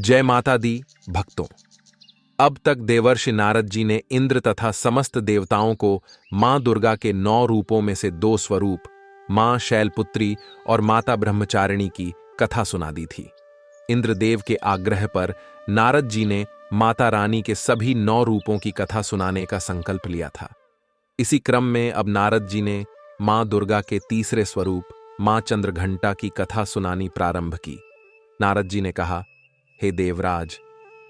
जय माता दी भक्तों। अब तक देवर्षि नारद जी ने इंद्र तथा समस्त देवताओं को मां दुर्गा के 9 रूपों में से 2 स्वरूप मां शैलपुत्री और माता ब्रह्मचारिणी की कथा सुना दी थी। इंद्रदेव के आग्रह पर नारद जी ने माता रानी के सभी 9 रूपों की कथा सुनाने का संकल्प लिया था। इसी क्रम में अब नारद जी ने मां दुर्गा के तीसरे स्वरूप मां चंद्रघंटा की कथा सुनानी प्रारंभ की। नारद जी ने कहा, हे देवराज,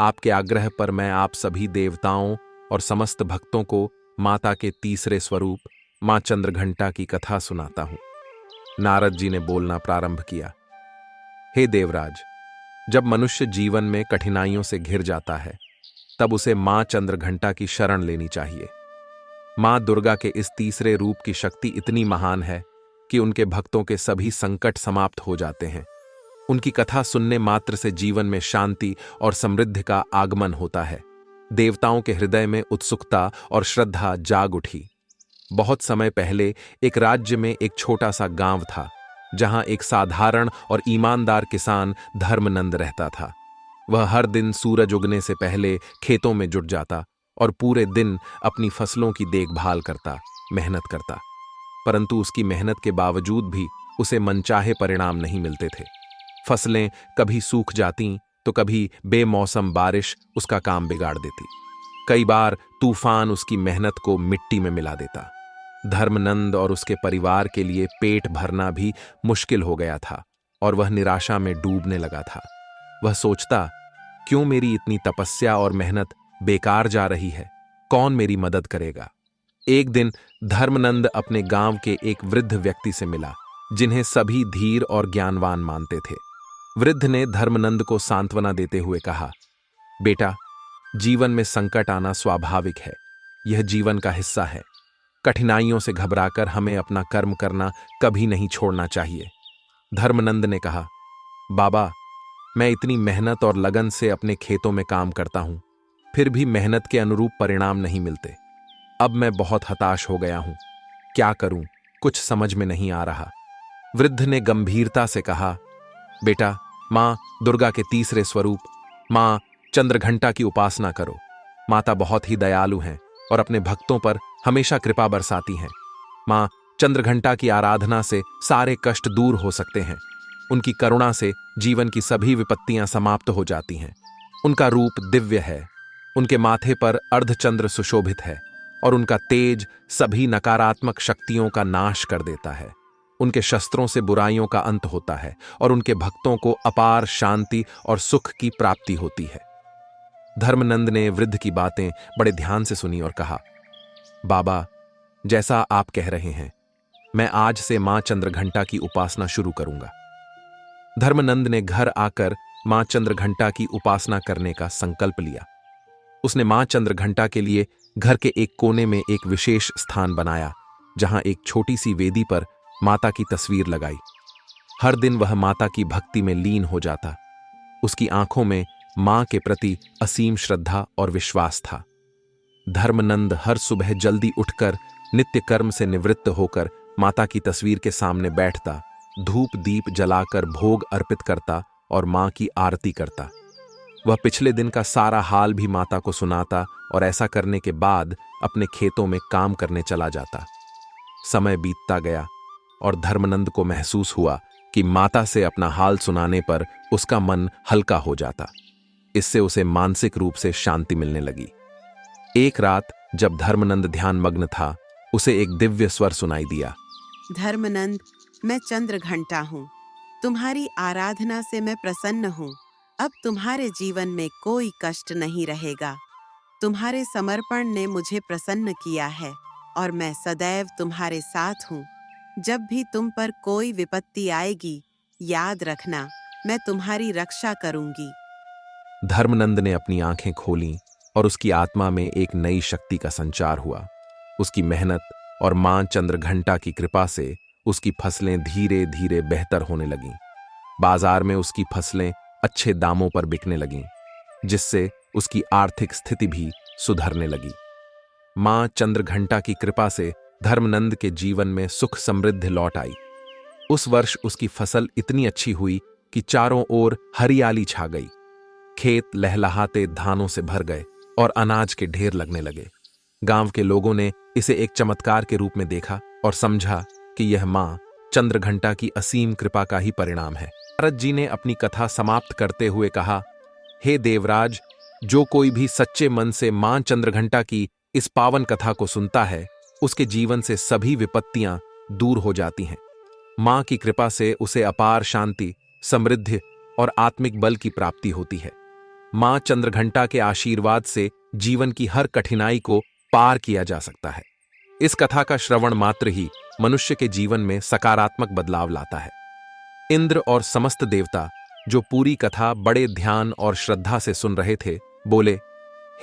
आपके आग्रह पर मैं आप सभी देवताओं और समस्त भक्तों को माता के तीसरे स्वरूप मां चंद्रघंटा की कथा सुनाता हूं। नारद जी ने बोलना प्रारंभ किया। हे देवराज, जब मनुष्य जीवन में कठिनाइयों से घिर जाता है तब उसे मां चंद्रघंटा की शरण लेनी चाहिए। मां दुर्गा के इस तीसरे रूप की शक्ति इतनी महान है कि उनके भक्तों के सभी संकट समाप्त हो जाते हैं। उनकी कथा सुनने मात्र से जीवन में शांति और समृद्धि का आगमन होता है। देवताओं के हृदय में उत्सुकता और श्रद्धा जाग उठी। बहुत समय पहले एक राज्य में एक छोटा सा गांव था, जहां एक साधारण और ईमानदार किसान धर्मनंद रहता था। वह हर दिन सूरज उगने से पहले खेतों में जुट जाता और पूरे दिन अपनी फसलों की देखभाल करता, मेहनत करता। परंतु उसकी मेहनत के बावजूद भी उसे मनचाहे परिणाम नहीं मिलते थे। फसलें कभी सूख जाती तो कभी बेमौसम बारिश उसका काम बिगाड़ देती। कई बार तूफान उसकी मेहनत को मिट्टी में मिला देता। धर्मनंद और उसके परिवार के लिए पेट भरना भी मुश्किल हो गया था और वह निराशा में डूबने लगा था। वह सोचता, क्यों मेरी इतनी तपस्या और मेहनत बेकार जा रही है? कौन मेरी मदद करेगा? एक दिन धर्मनंद अपने गांव के एक वृद्ध व्यक्ति से मिला, जिन्हें सभी धीर और ज्ञानवान मानते थे। वृद्ध ने धर्मनंद को सांत्वना देते हुए कहा, बेटा, जीवन में संकट आना स्वाभाविक है। यह जीवन का हिस्सा है। कठिनाइयों से घबराकर हमें अपना कर्म करना कभी नहीं छोड़ना चाहिए। धर्मनंद ने कहा, बाबा, मैं इतनी मेहनत और लगन से अपने खेतों में काम करता हूं, फिर भी मेहनत के अनुरूप परिणाम नहीं मिलते। अब मैं बहुत हताश हो गया हूं। क्या करूं? कुछ समझ में नहीं आ रहा। वृद्ध ने गंभीरता से कहा, बेटा, मां दुर्गा के तीसरे स्वरूप मां चंद्रघंटा की उपासना करो। माता बहुत ही दयालु हैं और अपने भक्तों पर हमेशा कृपा बरसाती हैं। मां चंद्रघंटा की आराधना से सारे कष्ट दूर हो सकते हैं। उनकी करुणा से जीवन की सभी विपत्तियां समाप्त हो जाती हैं। उनका रूप दिव्य है। उनके माथे पर अर्धचंद्र सुशोभित है और उनका तेज सभी नकारात्मक शक्तियों का नाश कर देता है। उनके शस्त्रों से बुराइयों का अंत होता है और उनके भक्तों को अपार शांति और सुख की प्राप्ति होती है। धर्मनंद ने वृद्ध की बातें बड़े ध्यान से सुनी और कहा, बाबा, जैसा आप कह रहे हैं, मैं आज से मां चंद्रघंटा की उपासना शुरू करूंगा। धर्मनंद ने घर आकर मां चंद्रघंटा की उपासना करने का संकल्प लिया। उसने मां चंद्रघंटा के लिए घर के एक कोने में एक विशेष स्थान बनाया, जहां एक छोटी सी वेदी पर माता की तस्वीर लगाई। हर दिन वह माता की भक्ति में लीन हो जाता। उसकी आंखों में मां के प्रति असीम श्रद्धा और विश्वास था। धर्मनंद हर सुबह जल्दी उठकर नित्य कर्म से निवृत्त होकर माता की तस्वीर के सामने बैठता, धूप दीप जलाकर भोग अर्पित करता और मां की आरती करता। वह पिछले दिन का सारा हाल भी माता को सुनाता और ऐसा करने के बाद अपने खेतों में काम करने चला जाता। समय बीतता गया और धर्मनंद को महसूस हुआ कि माता से अपना हाल सुनाने पर उसका मन हल्का हो जाता। इससे उसे मानसिक रूप से शांति मिलने लगी। एक रात जब धर्मनंद ध्यान मग्न था, उसे एक दिव्य स्वर सुनाई दिया। धर्मनंद, मैं चंद्रघंटा हूँ। तुम्हारी आराधना से मैं प्रसन्न हूँ। अब तुम्हारे जीवन में कोई कष्ट नहीं रहेगा। तुम्हारे समर्पण ने मुझे प्रसन्न किया है और मैं सदैव तुम्हारे साथ हूँ। जब भी तुम पर कोई विपत्ति आएगी, याद रखना, मैं तुम्हारी रक्षा करूंगी। धर्मनंद ने अपनी आंखें खोलीं और उसकी आत्मा में एक नई शक्ति का संचार हुआ। उसकी मेहनत और मां चंद्रघंटा की कृपा से उसकी फसलें धीरे धीरे बेहतर होने लगीं। बाजार में उसकी फसलें अच्छे दामों पर बिकने लगीं, जिससे उसकी आर्थिक स्थिति भी सुधरने लगी। मां चंद्रघंटा की कृपा से धर्मनंद के जीवन में सुख समृद्धि लौट आई। उस वर्ष उसकी फसल इतनी अच्छी हुई कि चारों ओर हरियाली छा गई। खेत लहलहाते धानों से भर गए और अनाज के ढेर लगने लगे। गांव के लोगों ने इसे एक चमत्कार के रूप में देखा और समझा कि यह मां चंद्रघंटा की असीम कृपा का ही परिणाम है। नारद जी ने अपनी कथा समाप्त करते हुए कहा, हे देवराज, जो कोई भी सच्चे मन से मां चंद्रघंटा की इस पावन कथा को सुनता है, उसके जीवन से सभी विपत्तियां दूर हो जाती हैं। मां की कृपा से उसे अपार शांति, समृद्धि और आत्मिक बल की प्राप्ति होती है। मां चंद्रघंटा के आशीर्वाद से जीवन की हर कठिनाई को पार किया जा सकता है। इस कथा का श्रवण मात्र ही मनुष्य के जीवन में सकारात्मक बदलाव लाता है। इंद्र और समस्त देवता, जो पूरी कथा बड़े ध्यान और श्रद्धा से सुन रहे थे, बोले,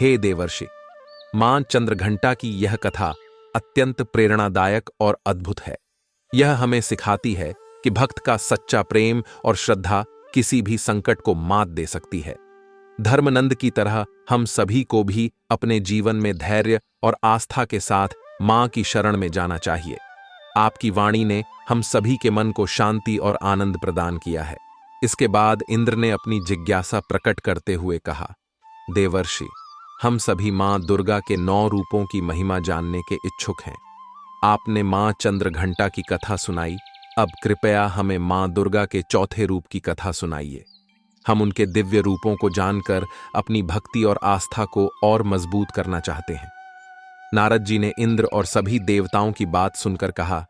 हे देवर्षि, मां चंद्रघंटा की यह कथा अत्यंत प्रेरणादायक और अद्भुत है। यह हमें सिखाती है कि भक्त का सच्चा प्रेम और श्रद्धा किसी भी संकट को मात दे सकती है। धर्मनंद की तरह हम सभी को भी अपने जीवन में धैर्य और आस्था के साथ मां की शरण में जाना चाहिए। आपकी वाणी ने हम सभी के मन को शांति और आनंद प्रदान किया है। इसके बाद इंद्र ने अपनी जिज्ञासा प्रकट करते हुए कहा, देवर्षि, हम सभी मां दुर्गा के 9 रूपों की महिमा जानने के इच्छुक हैं। आपने मां चंद्रघंटा की कथा सुनाई, अब कृपया हमें मां दुर्गा के चौथे रूप की कथा सुनाइए। हम उनके दिव्य रूपों को जानकर अपनी भक्ति और आस्था को और मजबूत करना चाहते हैं। नारद जी ने इंद्र और सभी देवताओं की बात सुनकर कहा,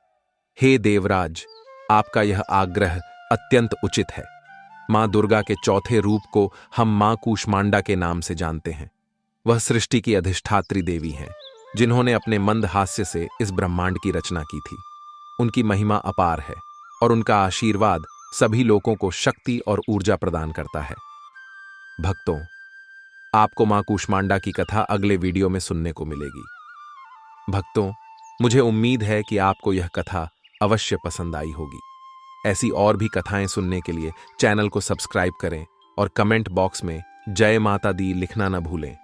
हे देवराज, आपका यह आग्रह अत्यंत उचित है। मां दुर्गा के चौथे रूप को हम मां कूष्मांडा के नाम से जानते हैं। वह सृष्टि की अधिष्ठात्री देवी हैं, जिन्होंने अपने मंद हास्य से इस ब्रह्मांड की रचना की थी। उनकी महिमा अपार है और उनका आशीर्वाद सभी लोगों को शक्ति और ऊर्जा प्रदान करता है। भक्तों, आपको मां कूष्मांडा की कथा अगले वीडियो में सुनने को मिलेगी। भक्तों, मुझे उम्मीद है कि आपको यह कथा अवश्य पसंद आई होगी। ऐसी और भी कथाएं सुनने के लिए चैनल को सब्सक्राइब करें और कमेंट बॉक्स में जय माता दी लिखना न भूलें।